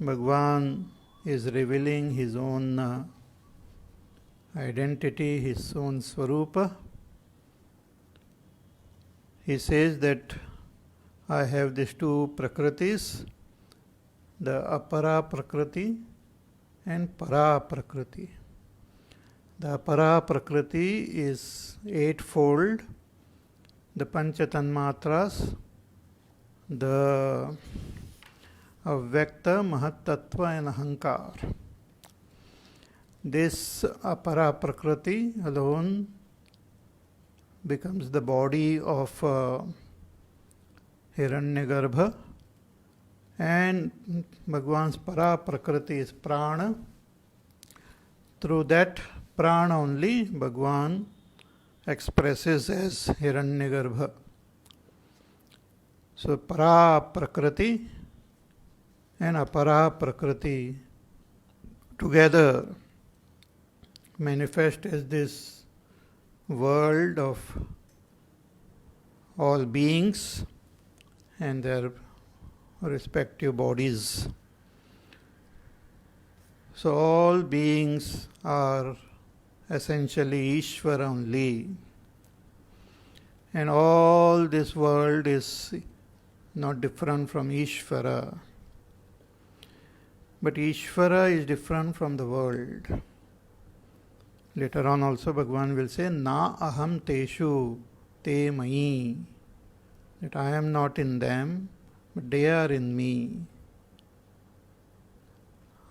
Bhagwan is revealing his own identity, his own Swarupa. He says that I have these two Prakritis, the Apara Prakriti and Para Prakriti. The Apara Prakriti is eightfold, the Panchatanmatras, the Avyakta, Mahatattva and Ahankar. This Apara Prakriti alone becomes the body of Hiranyagarbha, and Bhagwan's Para Prakriti is Prana. Through that Prana only Bhagwan expresses as Hiranyagarbha. So Para Prakriti and Apara Prakriti together manifest as this world of all beings and their respective bodies. So all beings are essentially Ishvara only, and all this world is not different from Ishvara, but Ishvara is different from the world. Later on also Bhagavan will say, Na aham teshu te mai, that I am not in them, but they are in me.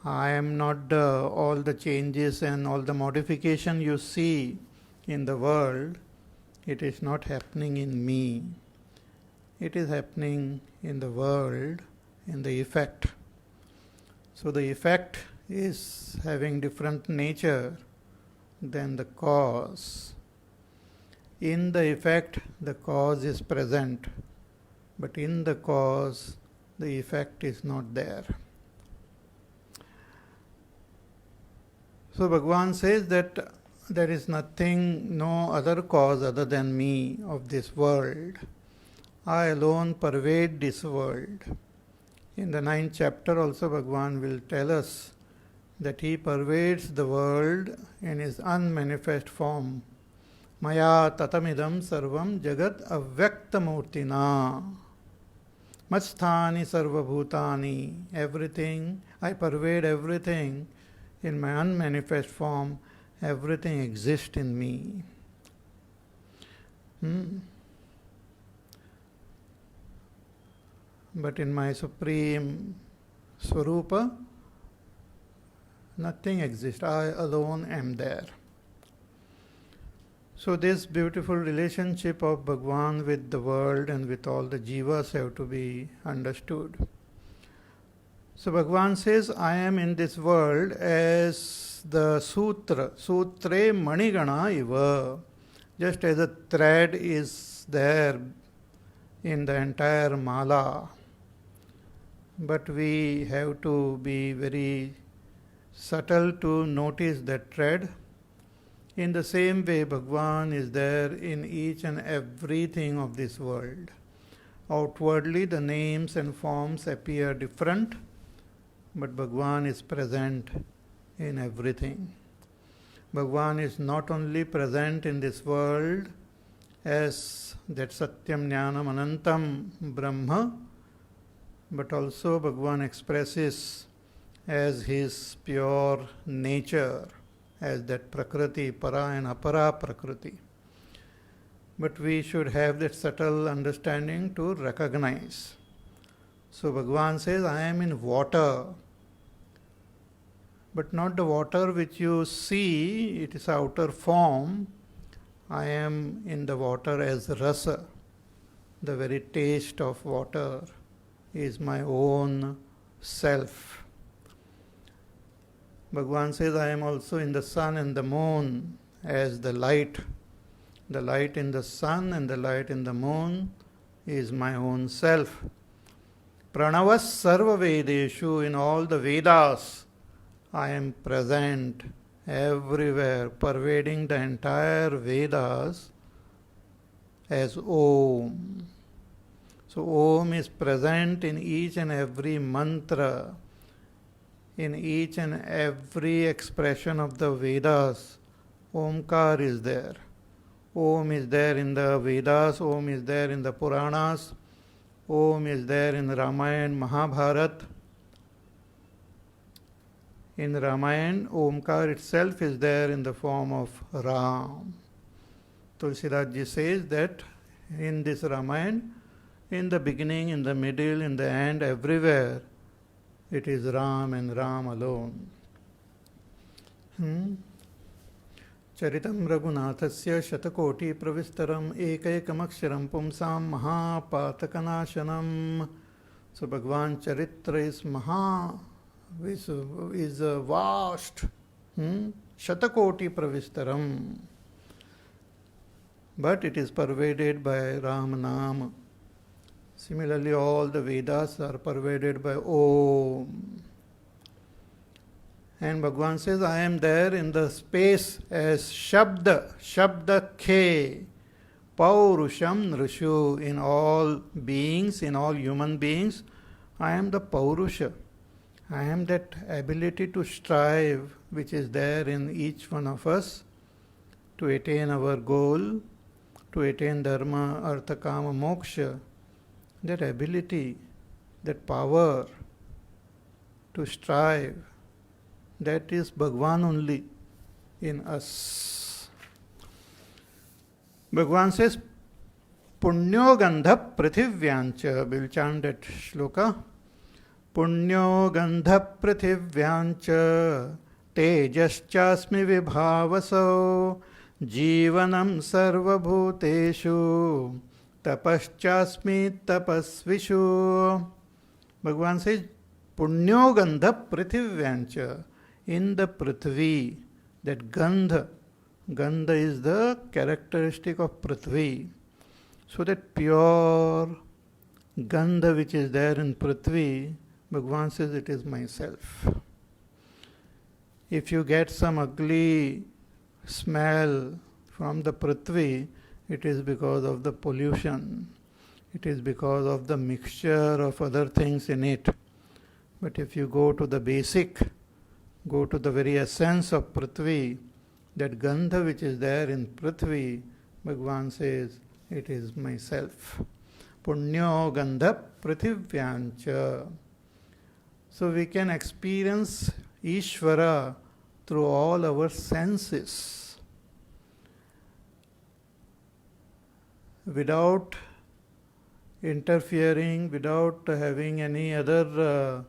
I am not all the changes and all the modification you see in the world, it is not happening in me. It is happening in the world, in the effect. So the effect is having different nature than the cause. In the effect, the cause is present, but in the cause, the effect is not there. So Bhagavan says that there is nothing, no other cause other than me of this world. I alone pervade this world. In the 9th chapter also Bhagavan will tell us that he pervades the world in his unmanifest form. Maya tatamidam sarvam jagat avyaktamurtina. Matsthani sarvabhutani. Everything, I pervade everything in my unmanifest form. Everything exists in me. But in my supreme Swarupa, nothing exists. I alone am there. So this beautiful relationship of Bhagwan with the world and with all the jivas have to be understood. So Bhagwan says, I am in this world as the sutra, sutre manigana iva. Just as a thread is there in the entire mala. But we have to be very subtle to notice that thread. In the same way, Bhagwan is there in each and everything of this world. Outwardly, the names and forms appear different, but Bhagwan is present in everything. Bhagwan is not only present in this world as that Satyam Jnanam Anantam Brahma, but also Bhagwan expresses as his pure nature, as that Prakriti, Para and Apara Prakriti. But we should have that subtle understanding to recognize. So Bhagwan says, I am in water, but not the water which you see, it is outer form. I am in the water as rasa. The very taste of water is my own self. Bhagwan says, I am also in the sun and the moon as the light. The light in the sun and the light in the moon is my own self. Pranavas sarva vedeshu, in all the Vedas, I am present everywhere, pervading the entire Vedas as Om. So Om is present in each and every mantra, In each and every expression of the Vedas, Omkar is there. Om is there in the Vedas, Om is there in the Puranas, Om is there in Ramayana, Mahabharata. In Ramayana, Omkar itself is there in the form of Ram. Tulsidas Ji says that in this Ramayana, in the beginning, in the middle, in the end, everywhere, it is Ram and Ram alone. Charitam Raghunathasya Shatakoti Pravistaram Ekaikamaksharam Pumsam Mahapatakanashanam. So Bhagwan Charitra is is vast. Shatakoti Pravistaram. But it is pervaded by Ram Nam. Similarly, all the Vedas are pervaded by Om. And Bhagwan says, I am there in the space as Shabda, Shabda Khe, Paurusham Nrishu, in all beings, in all human beings. I am the Paurusha. I am that ability to strive which is there in each one of us to attain our goal, to attain Dharma, Artha, Kama, Moksha. That ability, that power to strive, that is Bhagwan only in us. Bhagwan says, Punyo Gandha Prithivyancha. We'll chant that shloka. Punyo Gandha Prithivyancha Tejaschasmi Vibhavaso Jivanam Sarvabhuteshu Tapaschasmi Tapasvishu. Bhagwan says, Punyo Gandha Prithivyancha. In the Prithvi, that Gandha is the characteristic of Prithvi. So that pure Gandha which is there in Prithvi, Bhagwan says it is myself. If you get some ugly smell from the Prithvi, it is because of the pollution. It is because of the mixture of other things in it. But if you go to the basic, go to the very essence of Prithvi, that Gandha which is there in Prithvi, Bhagwan says, it is myself. Punyo Gandha Prithivyancha. So we can experience Ishvara through all our senses. Without interfering, without having any other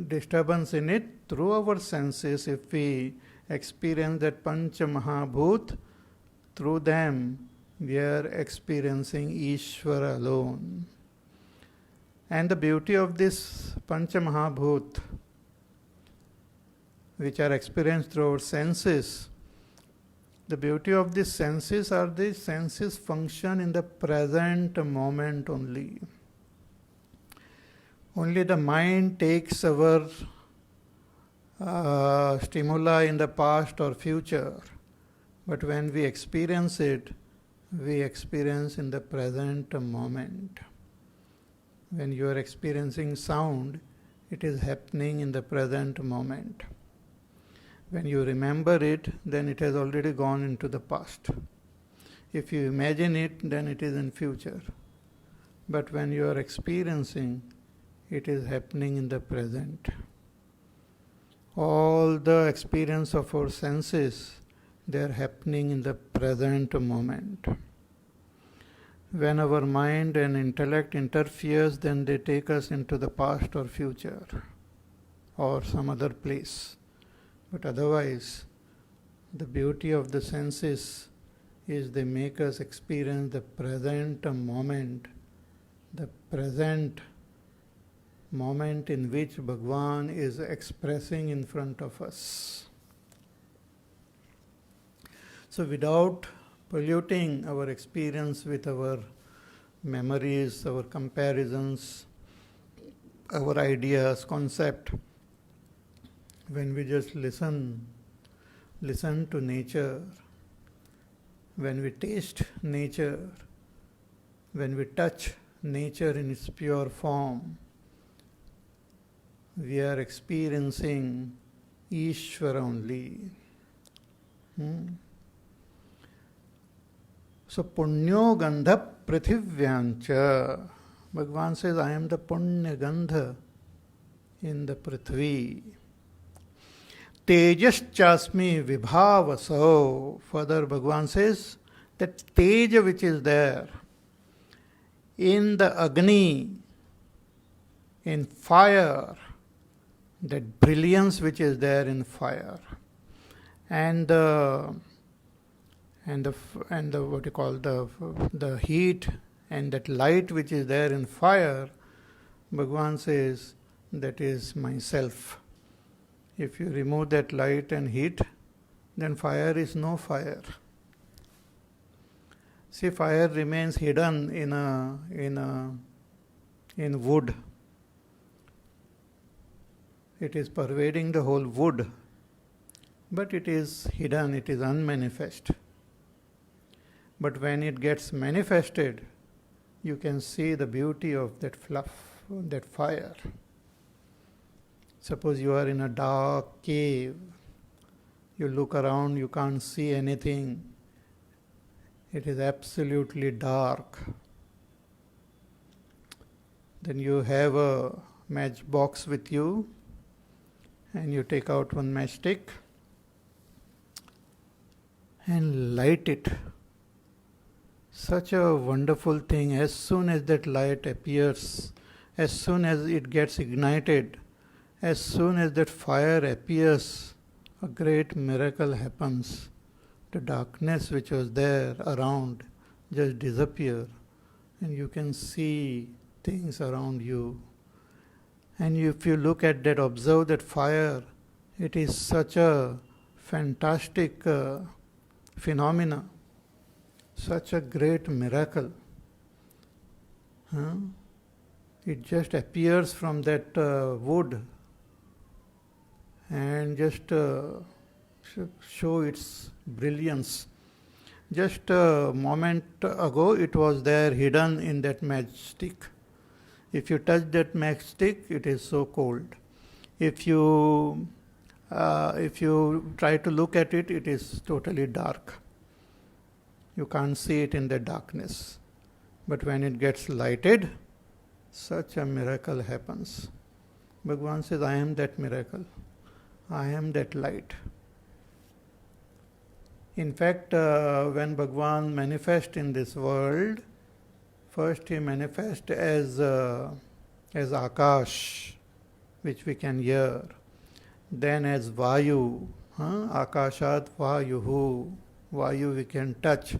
disturbance in it, through our senses, if we experience that Pancha Mahabhut, through them we are experiencing Ishvara alone. And the beauty of this Pancha Mahabhut, which are experienced through our senses, the beauty of these senses are these senses function in the present moment only. Only the mind takes our stimuli in the past or future. But when we experience it, we experience in the present moment. When you are experiencing sound, it is happening in the present moment. When you remember it, then it has already gone into the past. If you imagine it, then it is in future. But when you are experiencing, it is happening in the present. All the experience of our senses, they are happening in the present moment. When our mind and intellect interferes, then they take us into the past or future or some other place. But otherwise, the beauty of the senses is they make us experience the present moment in which Bhagwan is expressing in front of us. So without polluting our experience with our memories, our comparisons, our ideas, concept, when we just listen to nature, when we taste nature, when we touch nature in its pure form, we are experiencing Ishvara only. So, Punyo Gandha Prithivyancha. Bhagavan says, I am the Punya Gandha in the Prithvi. Tejas Chasmi Vibhavaso. Further, Bhagavan says that Teja which is there in the Agni, in fire, that brilliance which is there in fire, and the what you call the heat and that light which is there in fire, Bhagavan says that is myself. If you remove that light and heat, then fire is no fire. See, fire remains hidden in wood. It is pervading the whole wood, but it is hidden, it is unmanifest. But when it gets manifested, you can see the beauty of that fluff, that fire. Suppose you are in a dark cave, you look around, you can't see anything. It is absolutely dark. Then you have a matchbox with you, and you take out one matchstick and light it. Such a wonderful thing. As soon as that light appears, as soon as it gets ignited, as soon as that fire appears, a great miracle happens. The darkness which was there around just disappears, and you can see things around you. And if you look at that, observe that fire, it is such a fantastic phenomena, such a great miracle. It just appears from that wood and just show its brilliance. Just a moment ago, it was there hidden in that matchstick. If you touch that matchstick, it is so cold. If you try to look at it, it is totally dark. You can't see it in the darkness. But when it gets lighted, such a miracle happens. Bhagavan says, I am that miracle. I am that light. In fact, when Bhagavan manifests in this world, first he manifests as Akash, which we can hear. Then as Vayu, Akashat Vayuhu, Vayu we can touch.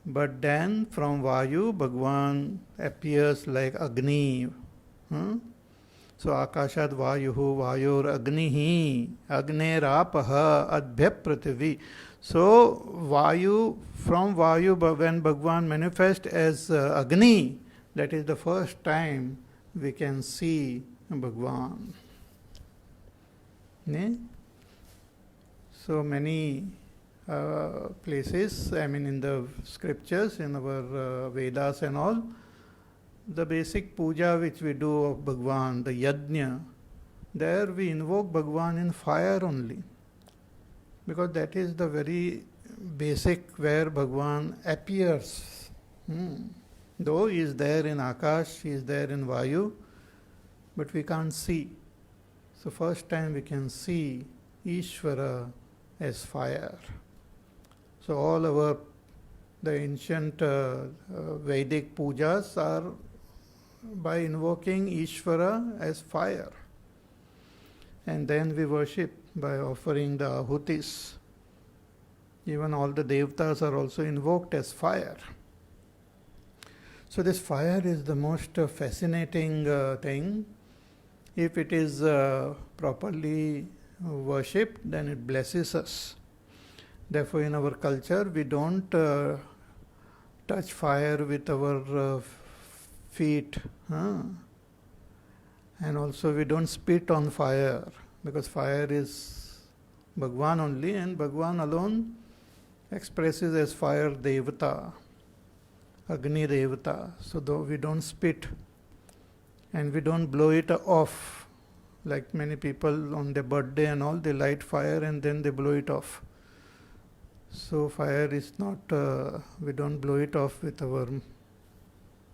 But then from Vayu, Bhagavan appears like Agni. So Akashat Vayuhu, Vayur Agnihi, Agnerapah Adbhya Prithivi. So Vayu, from Vayu, when Bhagavan manifests as Agni, that is the first time we can see Bhagavan. So many places, in the scriptures, in our Vedas and all, the basic puja which we do of Bhagavan, the yajna, there we invoke Bhagavan in fire only. Because that is the very basic where Bhagavan appears. Though he is there in Akash, he is there in Vayu, but we can't see. So first time we can see Ishvara as fire. So all the ancient Vedic pujas are by invoking Ishvara as fire. And then we worship by offering the ahutis. Even all the devatas are also invoked as fire. So this fire is the most fascinating thing. If it is properly worshipped, then it blesses us. Therefore, in our culture, we don't touch fire with our feet. And also we don't spit on fire, because fire is Bhagavan only, and Bhagavan alone expresses as fire Devata, Agni Devata. So though we don't spit and we don't blow it off. like many people on their birthday and all, they light fire and then they blow it off. So fire is not, we don't blow it off with our,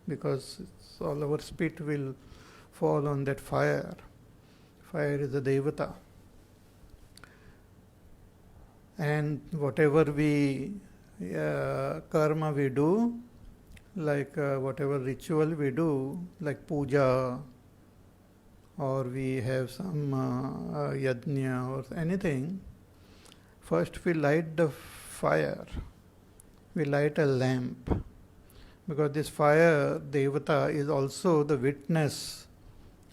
because all our spit will fall on that fire. Fire is a devata. And whatever we karma we do, like whatever ritual we do, like puja, or we have some yajna or anything, first we light the fire, we light a lamp, because this fire, devata, is also the witness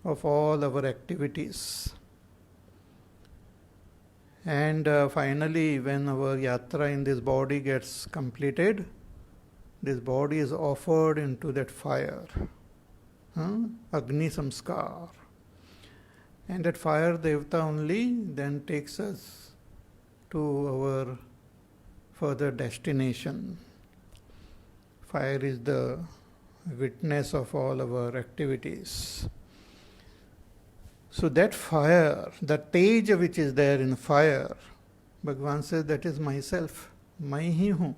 of all our activities. And finally, when our yatra in this body gets completed, this body is offered into that fire, Agni Samskar. And that fire devata only then takes us to our further destination. Fire is the witness of all our activities. So that fire, the tej which is there in fire, Bhagavan says that is myself, मैं ही हूँ.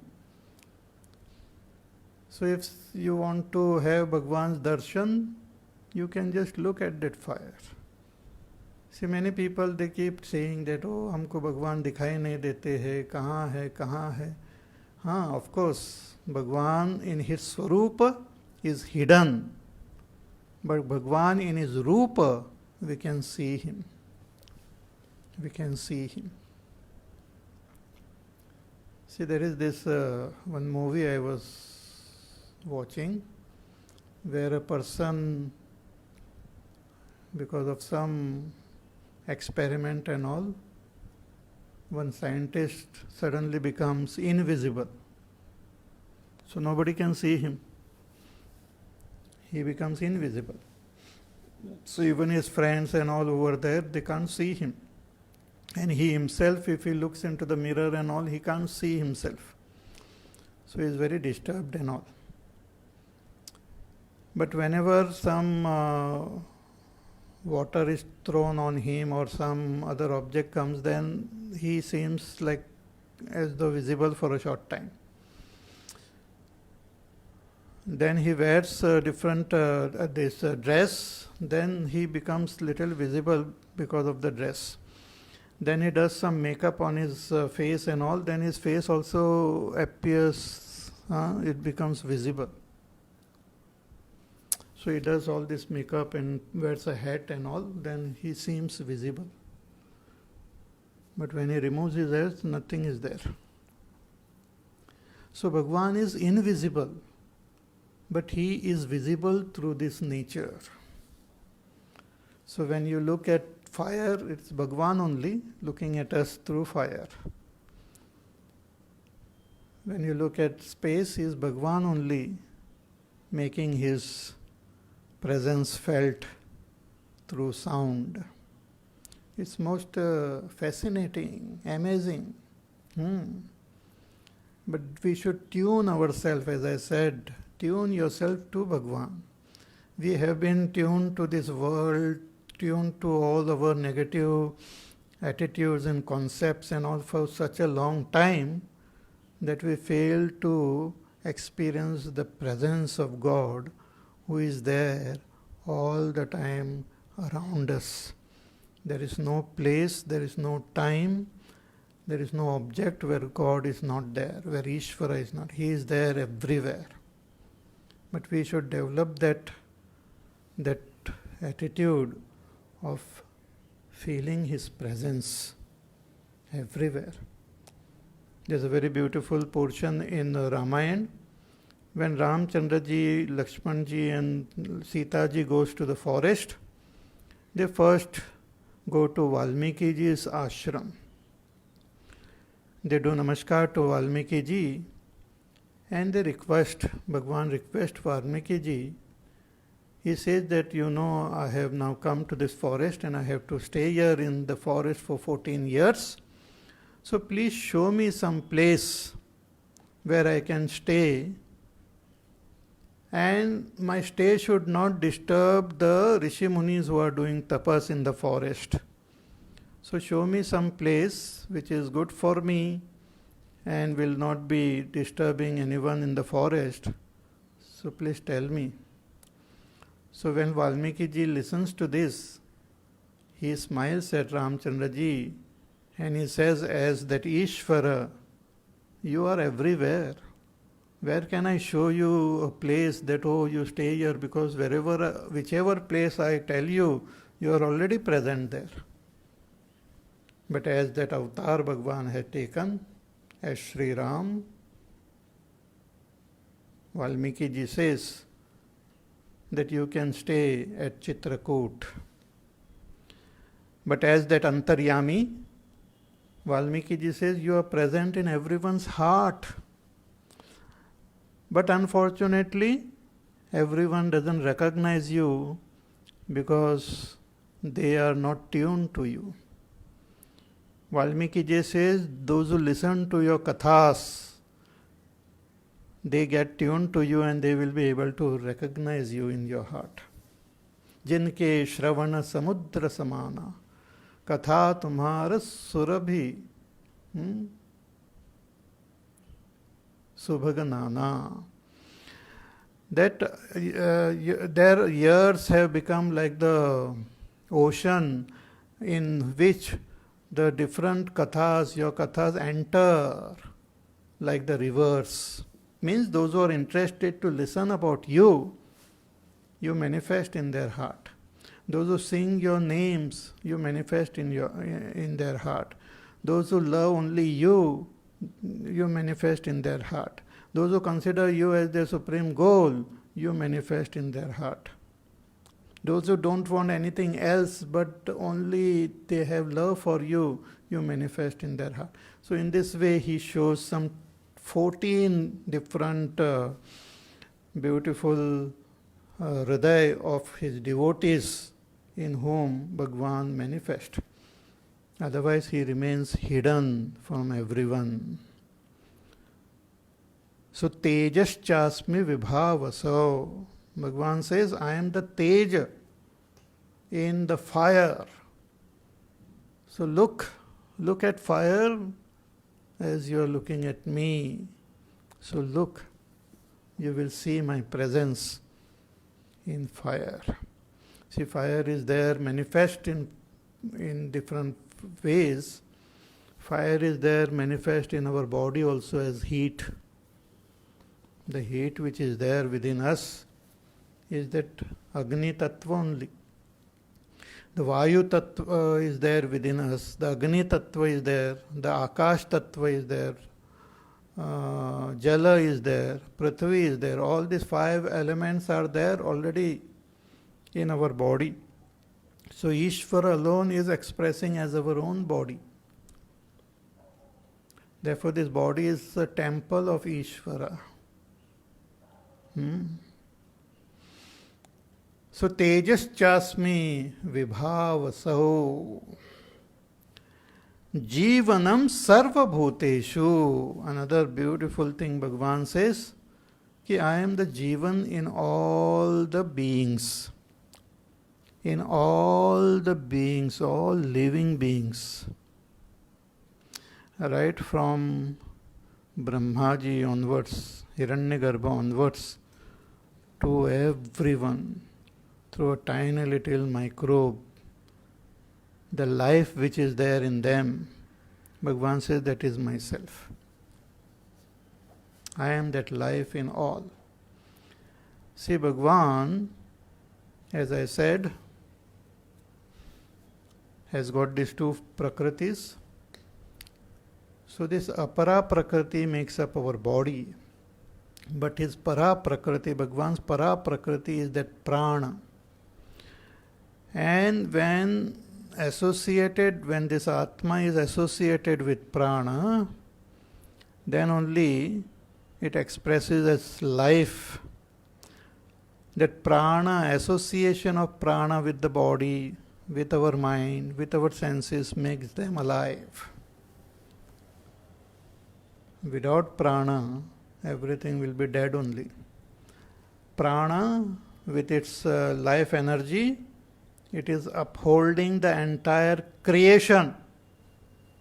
So if you want to have Bhagavan's darshan, you can just look at that fire. See, many people, they keep saying that, oh, हमको भगवान दिखाई नहीं देते हैं, कहाँ है, कहाँ है. हाँ, of course, Bhagavan in his swarupa is hidden, but Bhagavan in his rupa, we can see him. We can see him. See, there is this one movie I was watching where a person, because of some experiment and all, one scientist suddenly becomes invisible. So nobody can see him. He becomes invisible. So even his friends and all over there, they can't see him. And he himself, if he looks into the mirror and all, he can't see himself. So he is very disturbed and all. But whenever some water is thrown on him or some other object comes, then he seems like as though visible for a short time. Then he wears different this dress, then he becomes little visible because of the dress. Then he does some makeup on his face and all, then his face also appears, it becomes visible. So he does all this makeup and wears a hat and all, then he seems visible. But when he removes his hairs, nothing is there. So Bhagavan is invisible, but he is visible through this nature. So when you look at fire, it's Bhagavan only looking at us through fire. When you look at space, is Bhagavan only making his presence felt through sound. It's most fascinating, amazing. But we should tune ourselves, as I said, tune yourself to Bhagavan. We have been tuned to this world, tuned to all our negative attitudes and concepts and all for such a long time that we fail to experience the presence of God, who is there all the time around us. There is no place, there is no time, there is no object where God is not there, where Ishvara is not. He is there everywhere. But we should develop that attitude of feeling His presence everywhere. There's a very beautiful portion in Ramayana when Ramchandra ji, Lakshman ji and Sita ji goes to the forest. They first go to Valmiki ji's ashram. They do namaskar to Valmiki ji and they request, Bhagavan request Valmiki ji. He says that, I have now come to this forest and I have to stay here in the forest for 14 years. So please show me some place where I can stay and my stay should not disturb the Rishi Munis who are doing tapas in the forest. So show me some place which is good for me and will not be disturbing anyone in the forest. So please tell me. So when Valmiki ji listens to this, he smiles at Ramchandra ji and he says, as that Ishvara, you are everywhere. Where can I show you a place that, oh, you stay here, because whichever place I tell you, you are already present there. But as that avatar Bhagwan had taken, as Sri Ram, Valmiki ji says that you can stay at Chitrakoot. But as that Antaryami, Valmiki ji says you are present in everyone's heart. But unfortunately, everyone doesn't recognize you because they are not tuned to you. Valmiki ji says, those who listen to your kathas, they get tuned to you and they will be able to recognize you in your heart. Jinke shravana samudra samana, katha tumhara surabhi. Subhaganana. That their ears have become like the ocean in which the different kathas, your kathas enter like the rivers. Means those who are interested to listen about you, you manifest in their heart. Those who sing your names, you manifest in their heart. Those who love only you, you manifest in their heart. Those who consider you as their supreme goal, you manifest in their heart. Those who don't want anything else but only they have love for you, you manifest in their heart. So in this way he shows some 14 different beautiful hriday of his devotees in whom Bhagwan manifests. Otherwise he remains hidden from everyone. So tejas chasmi vibhavaso. Bhagwan says, I am the teja in the fire. So look at fire as you are looking at me. So look, you will see my presence in fire. See, fire is there manifest in different ways. Fire is there manifest in our body also as heat. The heat which is there within us is that Agni Tattva only. The Vayu Tattva is there within us. The Agni Tattva is there. The Akash Tattva is there. Jala is there. Prithvi is there. All these 5 elements are there already in our body. So Ishvara alone is expressing as our own body. Therefore this body is a temple of Ishvara. So tejas chasmi vibhavasaho jivanam sarva bhuteshu. Another beautiful thing Bhagwan says, कि I am the Jivan in all the beings. In all the beings, all living beings. Right from Brahmaji onwards, Hiranyagarbha onwards, to everyone, through a tiny little microbe, the life which is there in them, Bhagwan says that is myself. I am that life in all. See, Bhagwan, as I said, has got these 2 prakritis. So this apara prakriti makes up our body. But his para prakriti, Bhagwan's para prakriti is that prana. And when this atma is associated with prana, then only it expresses as life. That prana, association of prana with the body, with our mind, with our senses, makes them alive. Without prana, everything will be dead only. prana with its life energy, it is upholding the entire creation.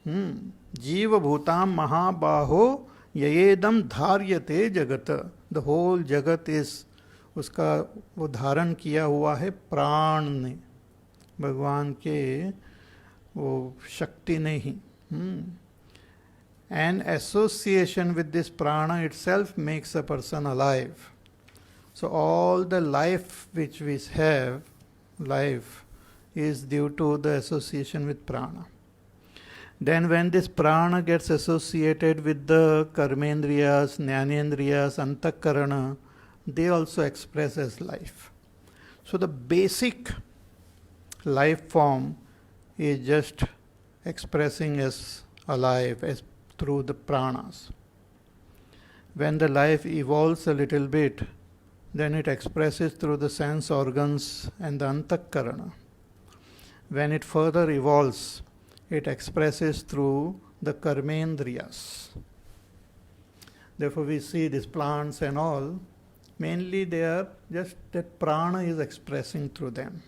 Jiva bhutam mahabaho yayedam dharyate jagat. The whole jagat is, उसका वो धारण किया हुआ है प्राण ने, भगवान के वो शक्ति ने ही. And association with this prana itself makes a person alive. So all the life which we have, life, is due to the association with prana. Then when this prana gets associated with the karmendriyas, jnanendriyas, antakarana, they also express as life. So the basic life form is just expressing as alive, as through the pranas. When the life evolves a little bit, then it expresses through the sense organs and the antakarana. When it further evolves, it expresses through the karmendriyas. Therefore we see these plants and all, mainly they are just that prana is expressing through them.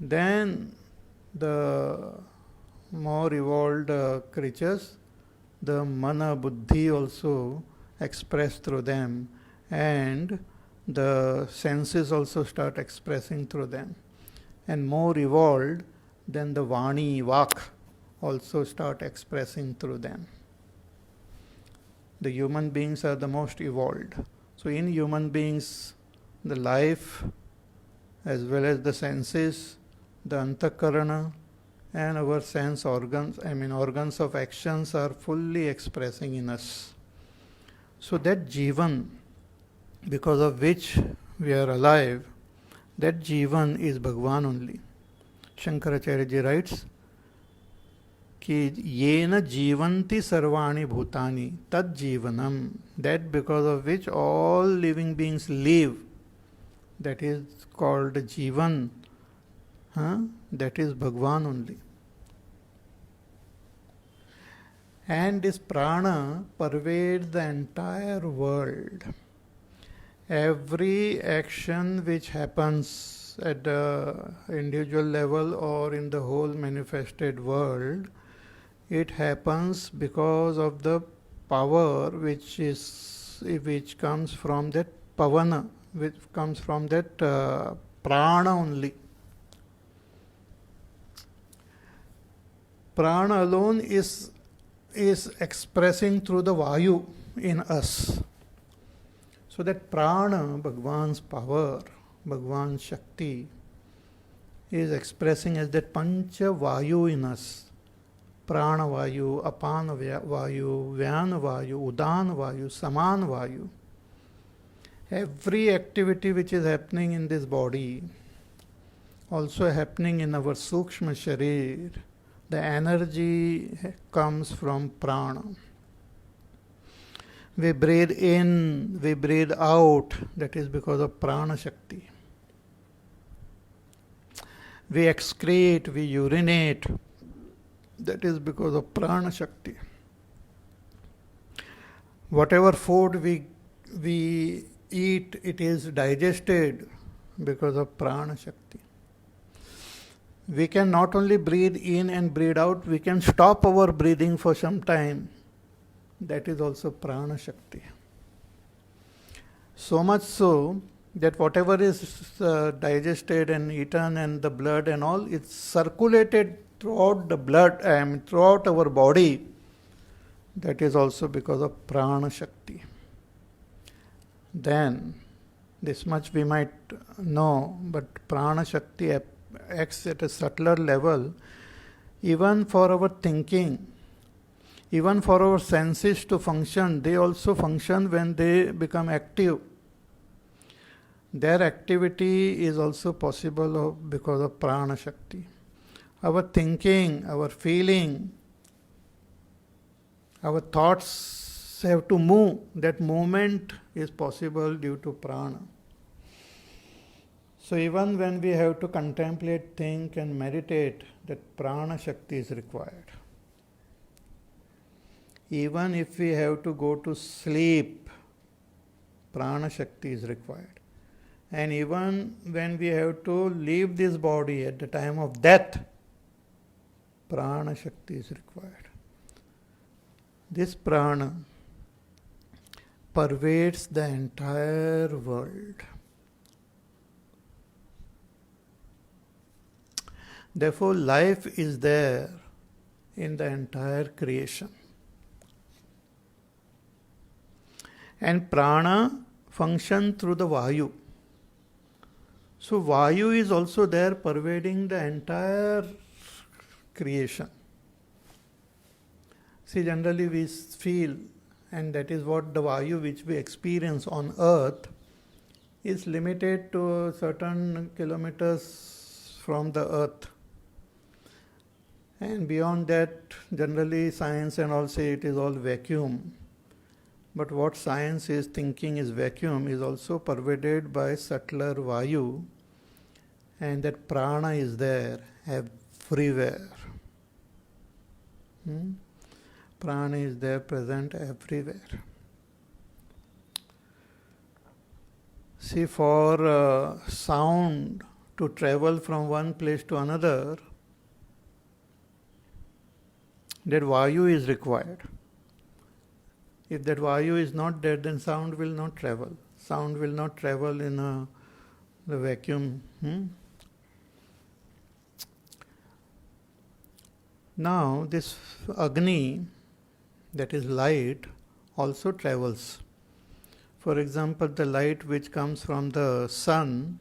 Then the more evolved creatures, the mana buddhi also express through them, and the senses also start expressing through them. And more evolved, then the vani, vak, also start expressing through them. The human beings are the most evolved. So in human beings, the life as well as the senses, the antakarana, and our sense organs, organs of actions are fully expressing in us. So that jivan, because of which we are alive, that jivan is Bhagwan only. Shankaracharya ji writes कि येन जीवन्ति सर्वाणि भूतानि तद जीवनम, that because of which all living beings live, that is called jivan. That is Bhagwan only. And this prana pervades the entire world. Every action which happens at the individual level or in the whole manifested world, it happens because of the power which comes from that pavana, which comes from that prana only. Prana alone is expressing through the vayu in us. So that prana, Bhagwan's power, Bhagwan's Shakti, is expressing as that pancha vayu in us. Prana vayu, apana vayu, vyana vayu, udana vayu, saman vayu. Every activity which is happening in this body, also happening in our sukshma sharir, the energy comes from prana. We breathe in, we breathe out, that is because of prana shakti. We excrete, we urinate, that is because of prana shakti. Whatever food we eat, it is digested because of prana shakti. We can not only breathe in and breathe out, we can stop our breathing for some time. That is also prana shakti. So much so that whatever is digested and eaten and the blood and all, it's circulated throughout the blood, throughout our body. That is also because of prana shakti. Then, this much we might know, but prana shakti acts at a subtler level, even for our thinking, even for our senses to function. They also function when they become active. Their activity is also possible because of prana shakti. Our thinking, our feeling, our thoughts have to move. That movement is possible due to prana. So even when we have to contemplate, think and meditate, that prana shakti is required. Even if we have to go to sleep, prana shakti is required. And even when we have to leave this body at the time of death, prana shakti is required. This prana pervades the entire world. Therefore, life is there in the entire creation. And prana function through the vayu. So vayu is also there pervading the entire creation. See, generally we feel, and that is what the vayu which we experience on earth is limited to certain kilometers from the earth. And beyond that, generally science and all say it is all vacuum. But what science is thinking is vacuum is also pervaded by subtler vayu, and that prana is there everywhere. Prana is there present everywhere. See, for sound to travel from one place to another, that vayu is required. If that vayu is not there, then sound will not travel. Sound will not travel in the vacuum. Now, this Agni, that is light, also travels. For example, the light which comes from the sun,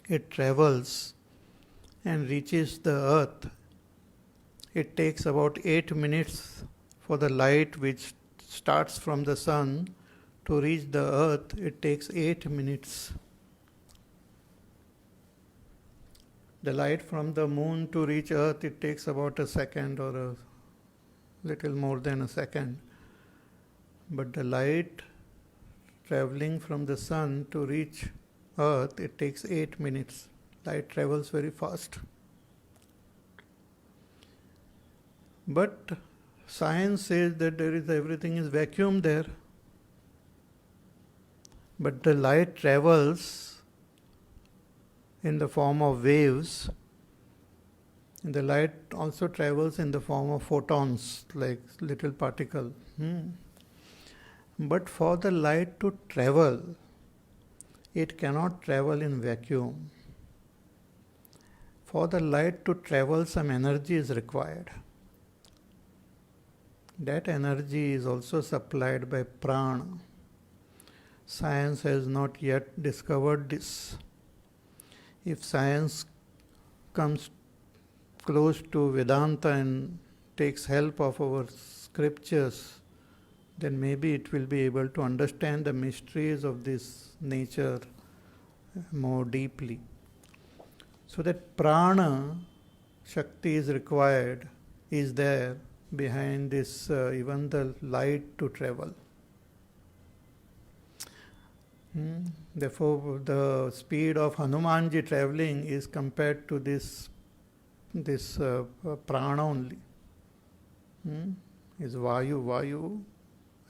it travels and reaches the earth. It takes about 8 minutes for the light which starts from the sun to reach the earth. It takes 8 minutes. The light from the moon to reach earth, it takes about a second or a little more than a second. But the light traveling from the sun to reach earth, it takes 8 minutes. Light travels very fast. But science says that everything is vacuum there. But the light travels in the form of waves. And the light also travels in the form of photons, like little particle. But for the light to travel, it cannot travel in vacuum. For the light to travel, some energy is required. That energy is also supplied by prana. Science has not yet discovered this. If science comes close to Vedanta and takes help of our scriptures, then maybe it will be able to understand the mysteries of this nature more deeply. So that prana shakti is required, is there behind this, even the light to travel. Therefore, the speed of Hanumanji traveling is compared to this prana only. Is vayu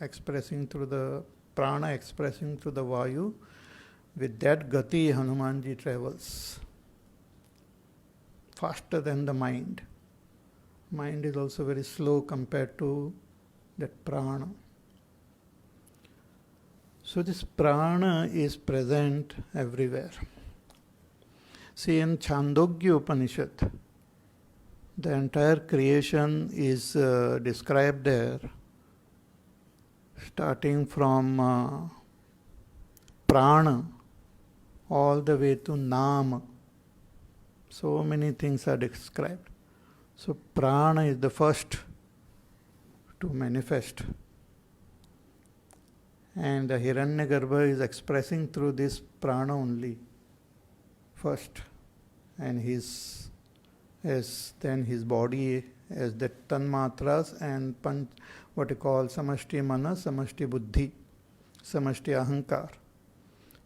expressing through the prana, expressing through the vayu. With that gati, Hanumanji travels faster than the mind. Mind is also very slow compared to that prana. So this prana is present everywhere. See, in Chandogya Upanishad, the entire creation is described there, starting from prana all the way to nama. So many things are described. So prana is the first to manifest. And the Hiranyagarbha is expressing through this prana only first. And then his body as the tanmatras and what you call samashti mana, samashti buddhi, samashti ahankar.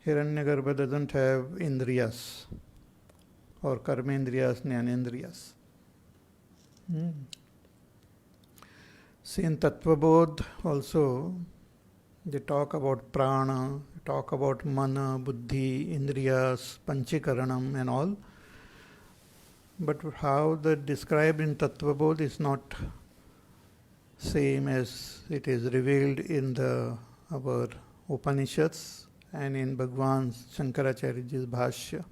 Hiranyagarbha doesn't have indriyas or karmendriyas, jnanendriyas. See, in Tattvabodh also, They talk about prana, talk about mana, buddhi, indriyas, panchikaranam and all. But how they described in Tattvabodh is not same as it is revealed in our Upanishads and in Bhagwan Shankaracharya's Bhashya.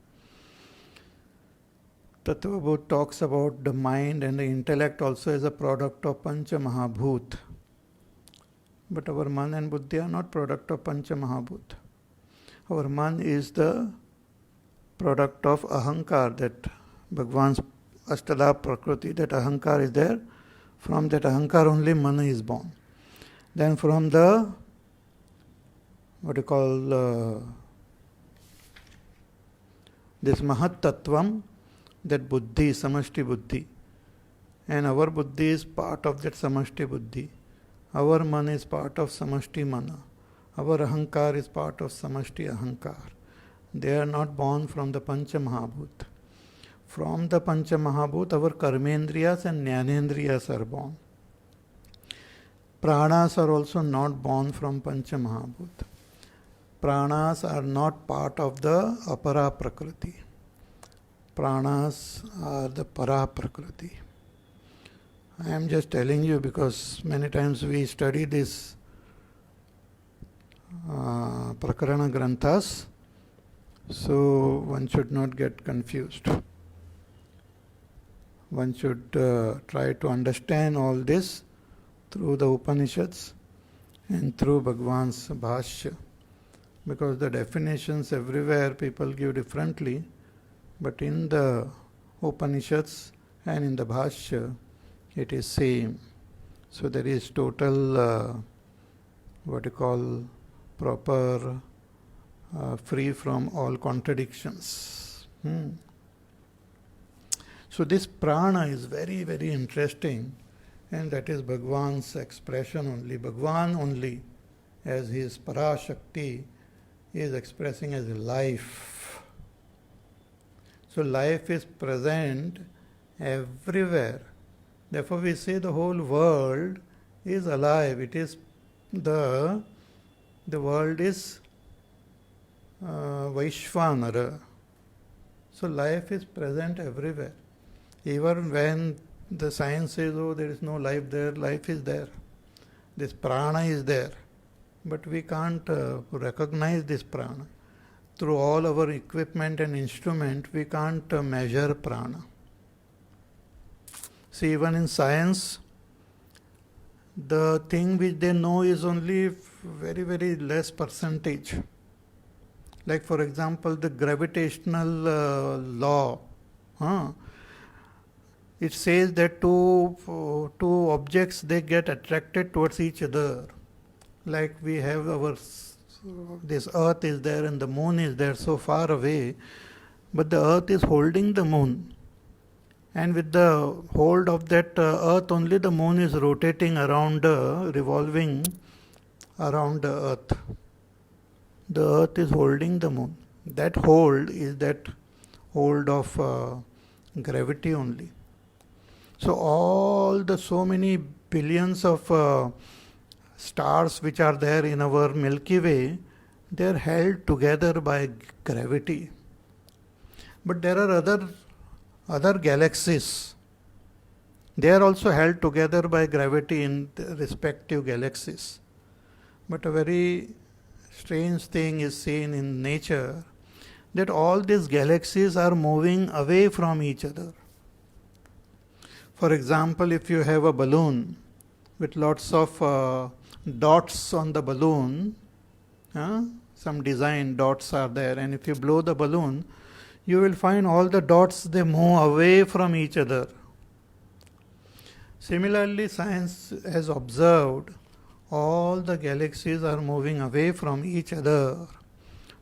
Tattvabodh talks about the mind and the intellect also as a product of Pancha Mahabhut. But our man and buddhi are not product of Pancha Mahabhut. Our man is the product of Ahankar, that Bhagwan's Ashtadha Prakriti, that Ahankar is there. From that Ahankar only Mana is born. Then from the, this Mahat Tattvam, that Buddhi, Samashti Buddhi. And our Buddhi is part of that Samashti Buddhi. Our Mana is part of Samashti Mana. Our Ahankar is part of Samashti Ahankar. They are not born from the Pancha Mahabhut. From the Pancha Mahabhut, our Karmendriyas and Jnanendriyas are born. Pranas are also not born from Pancha Mahabhut. Pranas are not part of the Apara Prakriti. Pranas are the Para Prakriti. I am just telling you because many times we study this Prakarana Granthas, so one should not get confused. One should try to understand all this through the Upanishads and through Bhagwan's Bhashya, because the definitions everywhere people give differently, but in the Upanishads and in the Bhashya it is same. So there is total proper free from all contradictions. So this prana is very, very interesting, and that is Bhagwan's expression only. Bhagwan only, as his Parashakti, is expressing as life. So life is present everywhere. Therefore we say the whole world is alive. It is the world is Vaishvanara. So life is present everywhere. Even when the science says, oh, there is no life there, life is there. This prana is there. But we can't recognize this prana. Through all our equipment and instrument, we can't measure prana. See, even in science, the thing which they know is only very, very less percentage. Like for example, the gravitational law. It says that two objects, they get attracted towards each other. Like we have this earth is there and the moon is there so far away, but the earth is holding the moon. And with the hold of that earth only, the moon is rotating around, revolving around the earth. The earth is holding the moon. That hold is that hold of gravity only. So so many billions of stars which are there in our Milky Way, they are held together by gravity. But there are other galaxies. They are also held together by gravity in the respective galaxies. But a very strange thing is seen in nature, that all these galaxies are moving away from each other. For example, if you have a balloon with lots of dots on the balloon, some design dots are there, and if you blow the balloon, you will find all the dots, they move away from each other. Similarly, science has observed all the galaxies are moving away from each other.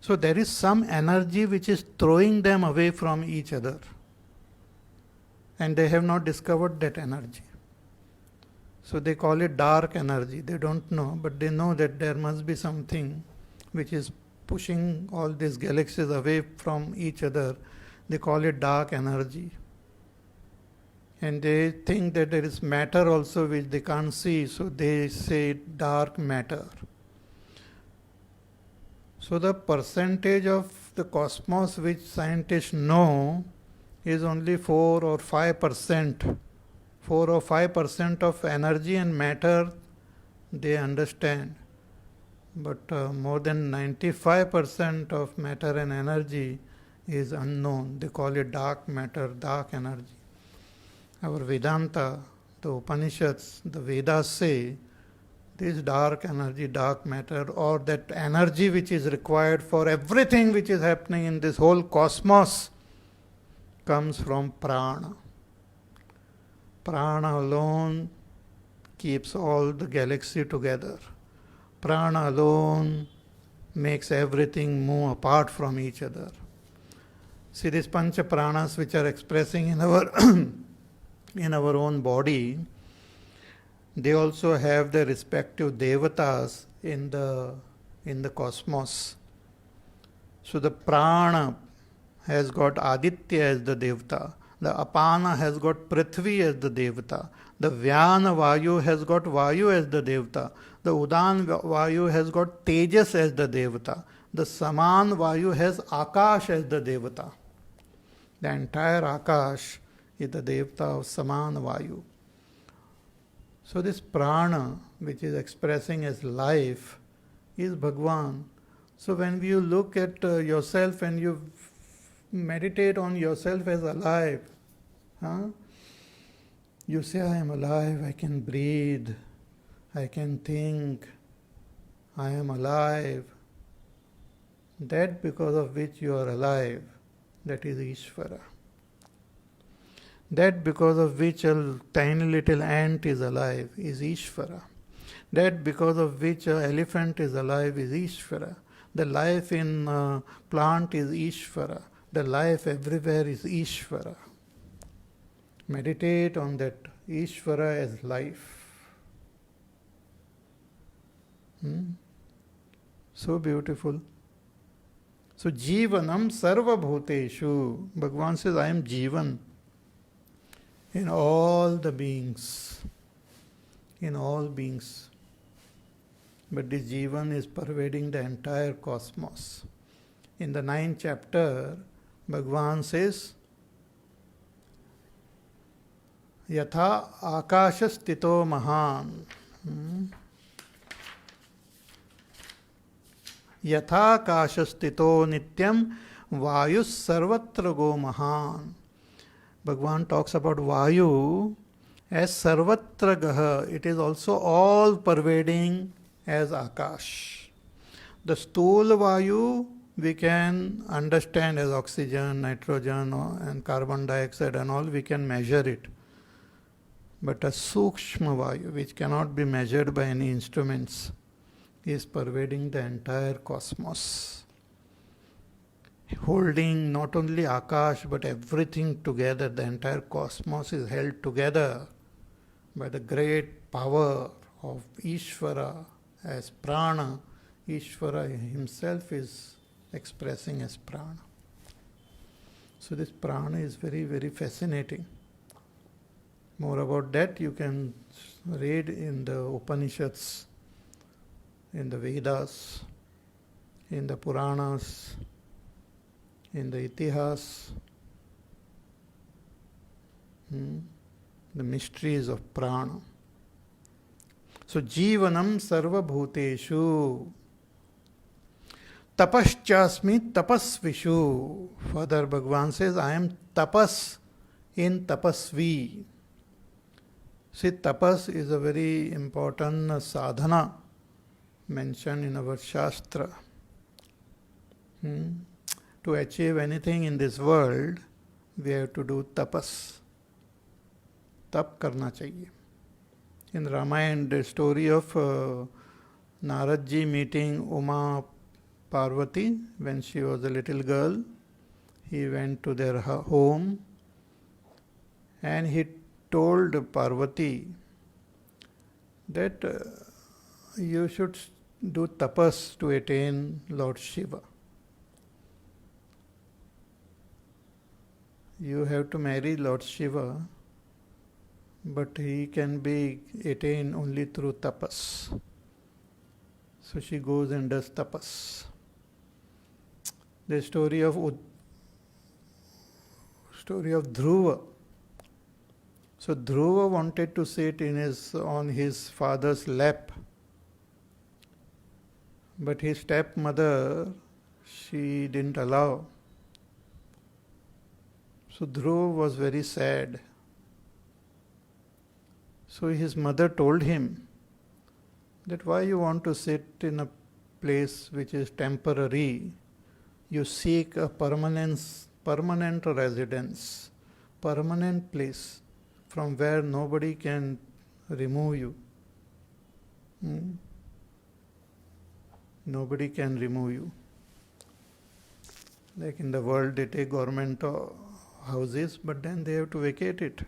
So there is some energy which is throwing them away from each other. And they have not discovered that energy. So they call it dark energy. They don't know, but they know that there must be something which is pushing all these galaxies away from each other. They call it dark energy. And they think that there is matter also which they can't see, so they say dark matter. So the percentage of the cosmos which scientists know is only 4 or 5%. 4 or 5% of energy and matter they understand. But more than 95% of matter and energy is unknown. They call it dark matter, dark energy. Our Vedanta, the Upanishads, the Vedas say this dark energy, dark matter, or that energy which is required for everything which is happening in this whole cosmos comes from prana. Prana alone keeps all the galaxy together. Prana alone makes everything move apart from each other. See, these pancha pranas which are expressing in our in our own body, they also have their respective devatas in the cosmos. So the prana has got Aditya as the devata. The apana has got Prithvi as the devata. The vyana vayu has got Vayu as the devata. The udan vayu has got Tejas as the devata. The saman vayu has Akash as the devata. The entire Akash is the devata of saman vayu. So this prana, which is expressing as life, is Bhagwan. So when you look at yourself and you meditate on yourself as alive, you say, I am alive, I can breathe, I can think, I am alive. That because of which you are alive, that is Ishvara. That because of which a tiny little ant is alive is Ishvara. That because of which an elephant is alive is Ishvara. The life in plant is Ishvara. The life everywhere is Ishvara. Meditate on that Ishvara as life. So beautiful. So Jivanam Sarva Bhuteshu. Bhagavan says, I am Jivan in all the beings. In all beings. But this Jivan is pervading the entire cosmos. In the 9th chapter, Bhagavan says, Yatha Akashastito Mahan. Yatha Akashastito Nityam Vayus Sarvatra Go Mahan. Bhagavan talks about Vayu as Sarvatra Gaha. It is also all pervading as Akash. The Sthula Vayu we can understand as oxygen, nitrogen and carbon dioxide and all, we can measure it. But a Sukshma Vayu, which cannot be measured by any instruments, is pervading the entire cosmos. Holding not only Akash but everything together. The entire cosmos is held together by the great power of Ishvara as Prana. Ishvara himself is expressing as Prana. So this Prana is very, very fascinating. More about that you can read in the Upanishads, in the Vedas, in the Puranas, in the Itihas, the mysteries of Prana. So Jivanam Sarva Bhuteshu Tapaschasmi Tapasvishu. Further Bhagavan says, I am tapas in tapasvi. See, tapas is a very important sadhana mentioned in our Shastra. To achieve anything in this world, we have to do tapas. Tap karna chahiye. In Ramayana, the story of Naradji meeting Uma Parvati when she was a little girl, he went to their home and he told Parvati that you should do tapas to attain Lord Shiva. You have to marry Lord Shiva, but he can be attained only through tapas. So she goes and does tapas. The story of Dhruva. So Dhruva wanted to sit on his father's lap, but his stepmother, she didn't allow. So Dhruva was very sad. So his mother told him that why you want to sit in a place which is temporary. You seek a permanent residence, permanent place from where nobody can remove you. Nobody can remove you. Like in the world, they take government houses, but then they have to vacate it.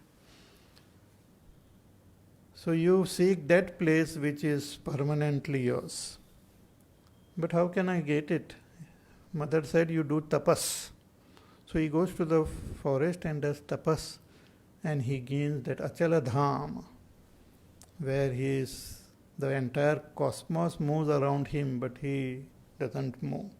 So you seek that place which is permanently yours. But how can I get it? Mother said, you do tapas. So he goes to the forest and does tapas, and he gains that Achala Dham, where the entire cosmos moves around him, but he doesn't move.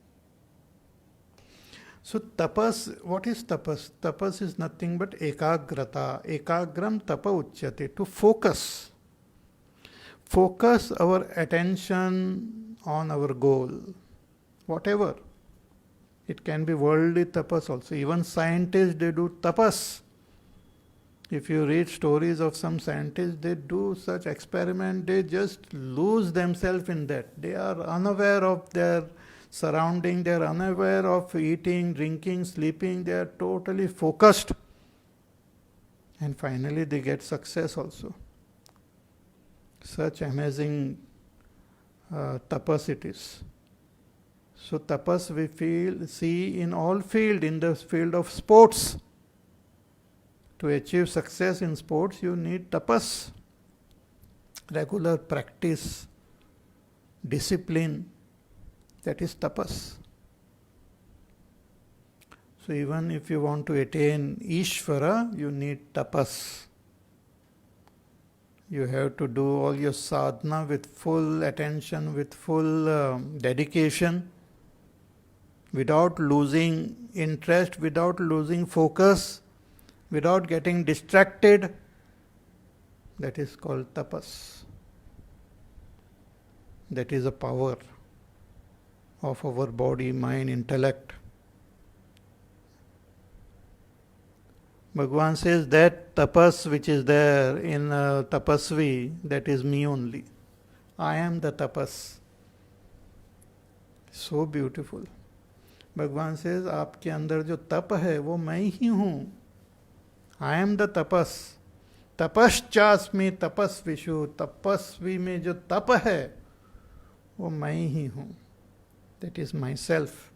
So tapas, what is tapas? Tapas is nothing but ekagrata. Ekagram tapa uchyate, to focus. Focus our attention on our goal, whatever. It can be worldly tapas also. Even scientists, they do tapas. If you read stories of some scientists, they do such experiment, they just lose themselves in that. They are unaware of their surrounding, they are unaware of eating, drinking, sleeping, they are totally focused. And finally they get success also. Such amazing tapas it is. So tapas we see in all field, in the field of sports. To achieve success in sports, you need tapas, regular practice, discipline. That is tapas. So even if you want to attain Ishvara, you need tapas. You have to do all your sadhana with full attention, with full dedication, without losing interest, without losing focus, without getting distracted. That is called tapas. That is a power of our body, mind, intellect. Bhagavan says that tapas which is there in tapasvi, that is me only. I am the tapas. So beautiful. Bhagavan says, आपके अंदर जो तप है वो मैं ही हूँ. I am the tapas. तपश्चास्मि तपस्विषु. तपस्वी में जो तप है वो मैं ही हूँ. That is myself.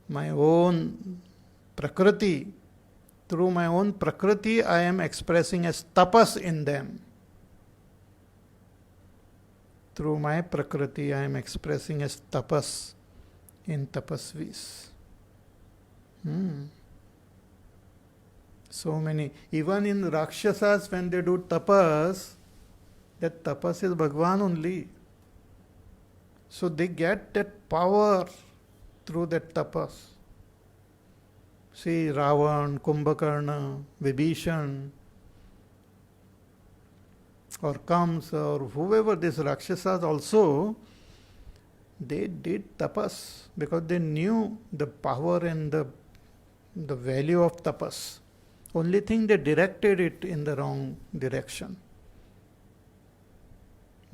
My own prakriti. Through my own prakriti, I am expressing as tapas in them. Through my prakriti, I am expressing as tapas in tapasvis. So many. Even in Rakshasas, when they do tapas, that tapas is Bhagavan only. So they get that power through that tapas. See Ravan, Kumbhakarna, Vibhishan, or Kamsa, or whoever, these Rakshasas also, they did tapas because they knew the power and the value of tapas. Only thing, they directed it in the wrong direction.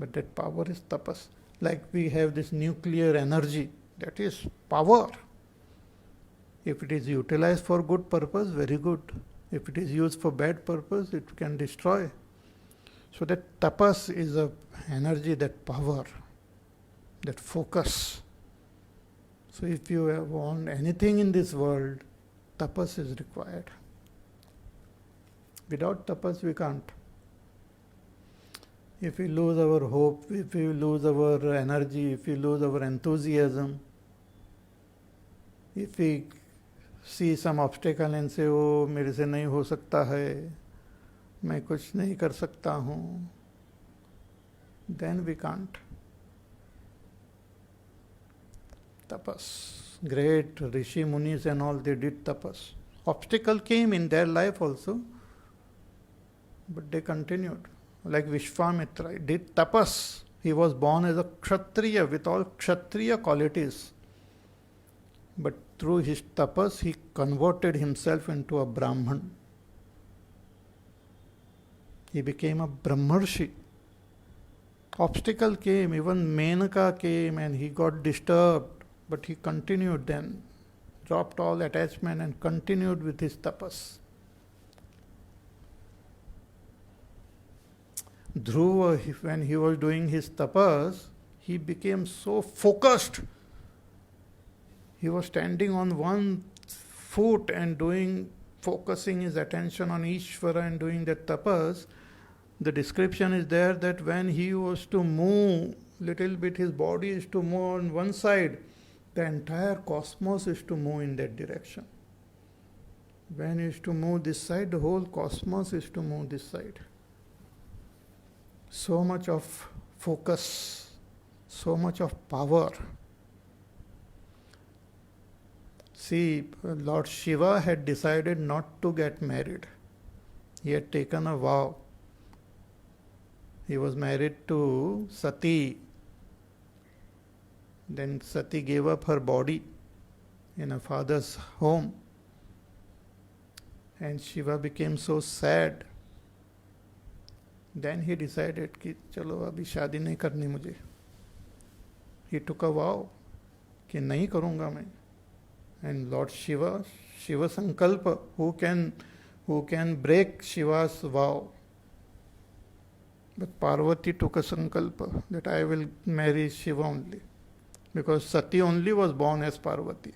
But that power is tapas. Like we have this nuclear energy, that is power. If it is utilized for good purpose, very good. If it is used for bad purpose, it can destroy. So that tapas is a energy, that power, that focus. So if you want anything in this world, tapas is required. Without tapas, we can't. If we lose our hope, if we lose our energy, if we lose our enthusiasm, if we see some obstacle and say, oh, मेरे से नहीं हो सकता है, मैं कुछ नहीं कर सकता हूँ, then we can't. Tapas. great Rishi Munis and all, they did tapas. Obstacle came in their life also, but they continued. Like Vishwamitra, he did tapas. He was born as a Kshatriya with all Kshatriya qualities. But through his tapas, he converted himself into a Brahman. He became a Brahmarshi. Obstacle came, even Menaka came and he got disturbed, but he continued then, dropped all attachment and continued with his tapas. Dhruva, when he was doing his tapas, he became so focused. He was standing on one foot and focusing his attention on Ishvara and doing that tapas. The description is there that when he was to move little bit, his body is to move on one side, the entire cosmos is to move in that direction. When he is to move this side, the whole cosmos is to move this side. So much of focus, so much of power. See, Lord Shiva had decided not to get married. He had taken a vow. He was married to Sati. Then Sati gave up her body in her father's home. And Shiva became so sad. Then he decided कि चलो अभी शादी नहीं करनी मुझे. He took a vow कि नहीं करूँगा मैं. And Lord Shiva Sankalpa, who can break Shiva's vow? But Parvati took a Sankalpa that I will marry Shiva only. Because Sati only was born as Parvati.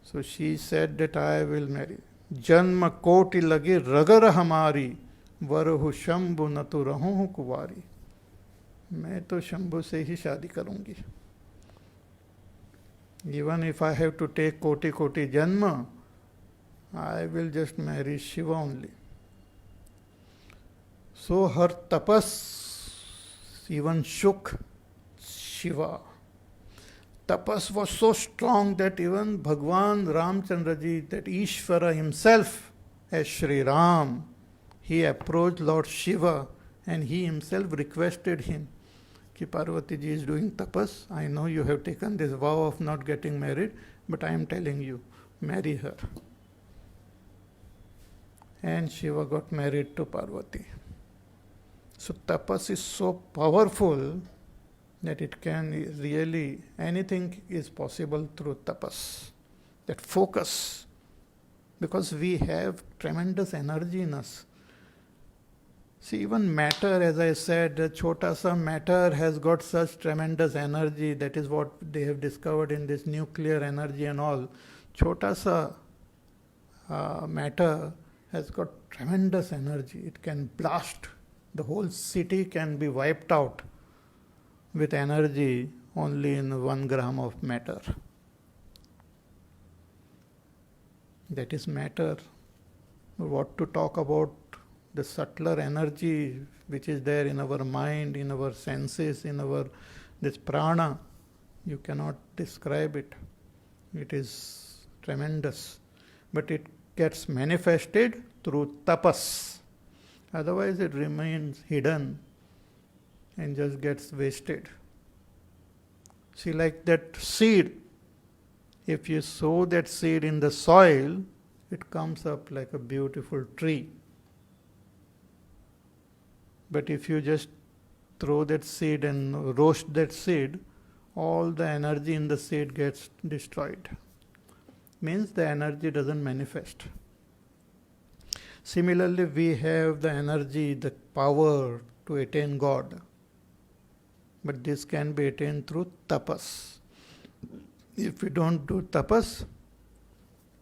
So she said that I will marry. Janma koti lage ragar hamari, वरहु Shambhu न तो रहूं कुवारी. मैं तो शंभु से ही शादी करूंगी. Even if I have to take koti janma, I will just marry Shiva only. So her tapas even shook Shiva. Tapas was so strong that even Bhagwan Ramchandraji, that Ishvara himself as Sri Ram, he approached Lord Shiva and he himself requested him कि Parvati ji is doing tapas. I know you have taken this vow of not getting married, but I am telling you, marry her. And Shiva got married to Parvati. So tapas is so powerful that it can really, anything is possible through tapas. That focus. Because we have tremendous energy in us. See, even matter, as I said, chota sa matter has got such tremendous energy. That is what they have discovered in this nuclear energy and all. Chota sa matter has got tremendous energy. It can blast. The whole city can be wiped out with energy only in 1 gram of matter. That is matter. What to talk about the subtler energy which is there in our mind, in our senses, in our this prana. You cannot describe it. It is tremendous. But it gets manifested through tapas. Otherwise it remains hidden and just gets wasted. See, like that seed, if you sow that seed in the soil, it comes up like a beautiful tree. But if you just throw that seed and roast that seed, all the energy in the seed gets destroyed. Means the energy doesn't manifest. Similarly, we have the energy, the power to attain God. But this can be attained through tapas. If we don't do tapas,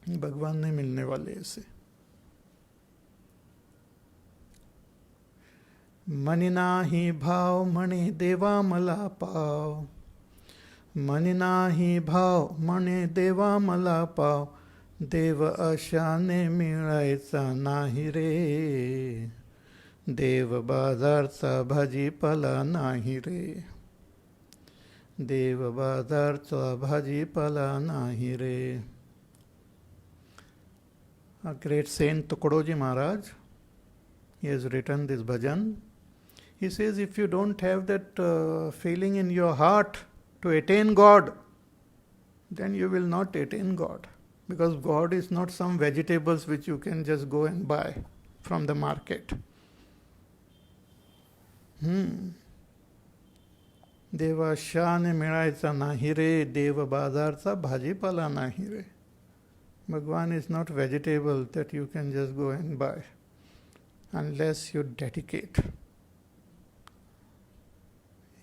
भगवान नहीं मिलने वाले ऐसे. मनिना ही भाव मणि देवा मला पाव. मनिना ही भाव मणि देवा मला पाव. देव अशाने मिळायचा नाही रे. देव बाजारचा भाजीपाला नाही रे. देव बाजारचा भाजीपाला नाही रे. A great saint Tukadoji Maharaj, he has written this bhajan. He says, if you don't have that feeling in your heart to attain God, then you will not attain God. Because God is not some vegetables which you can just go and buy from the market. देवा शाने मिळायचा नाही रे, देव बाजारचा भाजीपाला नाही रे. Bhagwan is not vegetable that you can just go and buy unless you dedicate.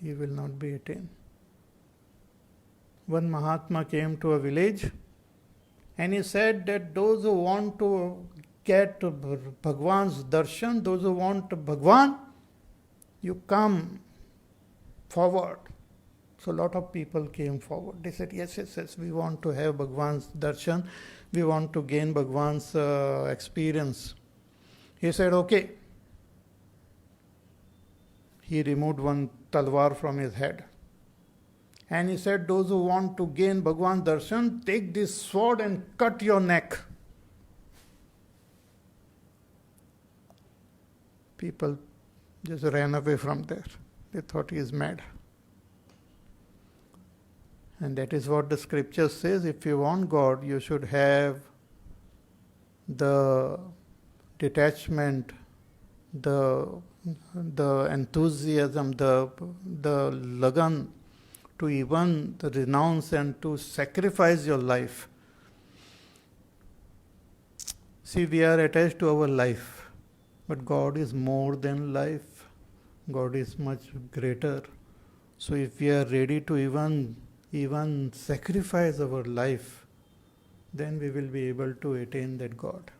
He will not be attained. One Mahatma came to a village and he said that those who want to get Bhagwan's darshan, those who want Bhagwan, you come forward. So a lot of people came forward. They said, yes, we want to have Bhagwan's darshan. We want to gain Bhagwan's experience. He said, okay. He removed one talwar from his head. And he said, those who want to gain Bhagwan's darshan, take this sword and cut your neck. People just ran away from there. They thought he is mad. And that is what the scripture says. If you want God, you should have the detachment, the enthusiasm, the lagan to even renounce and to sacrifice your life. See, we are attached to our life, but God is more than life. God is much greater. So if we are ready to even sacrifice our life, then we will be able to attain that God.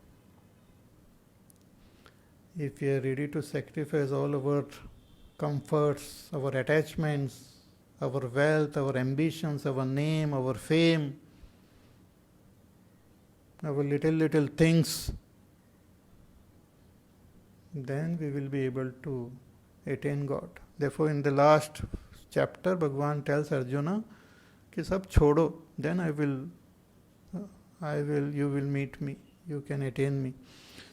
If we are ready to sacrifice all our comforts, our attachments, our wealth, our ambitions, our name, our fame, our little things, then we will be able to attain God. Therefore, in the last chapter, Bhagwan tells Arjuna, कि सब छोड़ो, then you will meet me, you can attain me.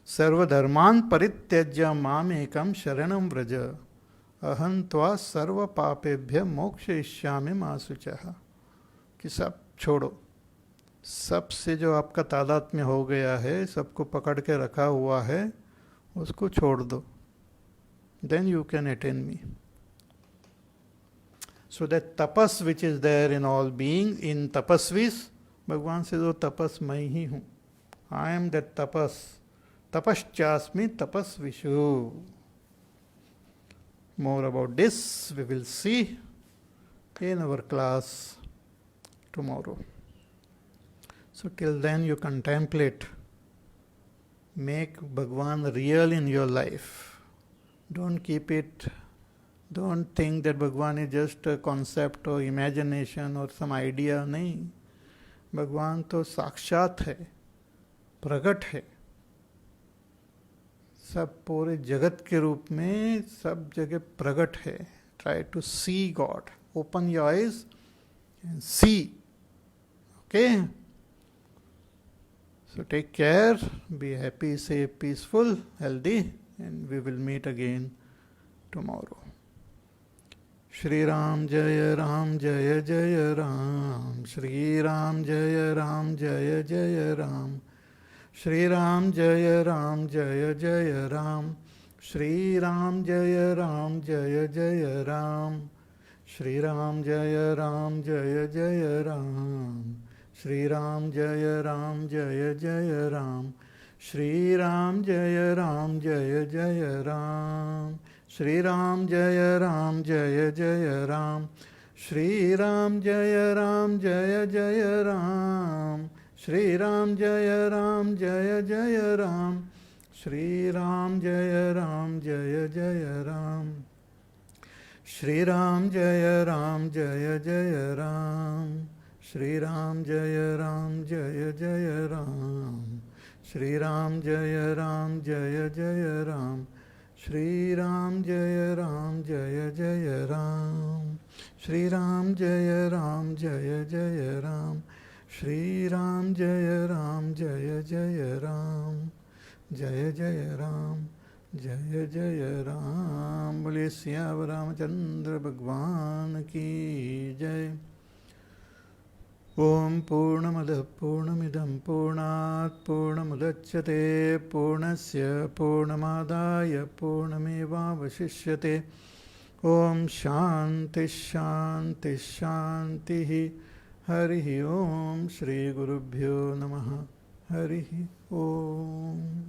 सर्वधर्मान परित्यज्य माम एकम शरणम व्रज अहं त्वा सर्व पापेभ्य मोक्षयिष्यामि मा शुचः. कि सब छोड़ो, सबसे जो आपका तादात्म्य हो गया है, सबको पकड़ के रखा हुआ है, उसको छोड़ दो. Then you can attain me. So that tapas which is there in all beings, in tapasvis, Bhagwan says, oh tapas मैं ही हूँ. I am that tapas. Tapaschasmi tapasvishu. More about this we will see in our class tomorrow. So till then you contemplate. Make Bhagwan real in your life. Don't keep it. Don't think that Bhagwan is just a concept or imagination or some idea. नहीं. भगवान तो साक्षात है, प्रकट है, सब पूरे जगत के रूप में सब जगह प्रकट है. Try to see God. Open your eyes and see. Okay? So take care, be happy, safe, peaceful, healthy, and we will meet again tomorrow. Shri Ram Jaya Ram Jaya Jaya Ram. Shri Ram Jaya Ram Jaya Jaya Ram. Shri Ram Jaya Ram Jaya Jaya Ram. Shri Ram Jaya Ram Jaya Jaya Ram. Shri Ram Jaya Ram Jaya Jaya Ram. Shri Ram Jaya Ram Jaya Jaya Ram. Shri Ram Jaya Ram Jaya Jaya Ram. Shri Ram Jaya Ram Jaya Jaya Ram. Shri Ram Jaya Ram Jaya Jaya Ram. Shri Ram Jaya Ram Jaya Jaya Ram. Shri Ram Jaya Ram Jaya Jaya Ram. Shri Ram Jaya Ram Jaya Jaya Ram. Shri Ram Jaya Ram Jaya Jaya Ram. Shri Ram Jaya Ram Jaya Jaya Ram. Shri Ram Jaya Ram Jaya Jaya Ram. Shri Ram Jaya Ram Jaya Jaya Ram, Shri Ram Jaya Ram Jaya Jaya Ram, Jaya Jaya Ram, Jaya Jaya Ram. बोलिए सियावर रामचंद्र भगवान की जय. ओम पूर्णमदः पूर्णमिदं पूर्णात् पूर्णमुदच्यते पूर्णस्य पूर्णमादाय पूर्णमेवावशिष्यते. ओम शांति शांति शांति. हरिः ओम. श्री गुरुभ्यो नमः. हरिः ओम.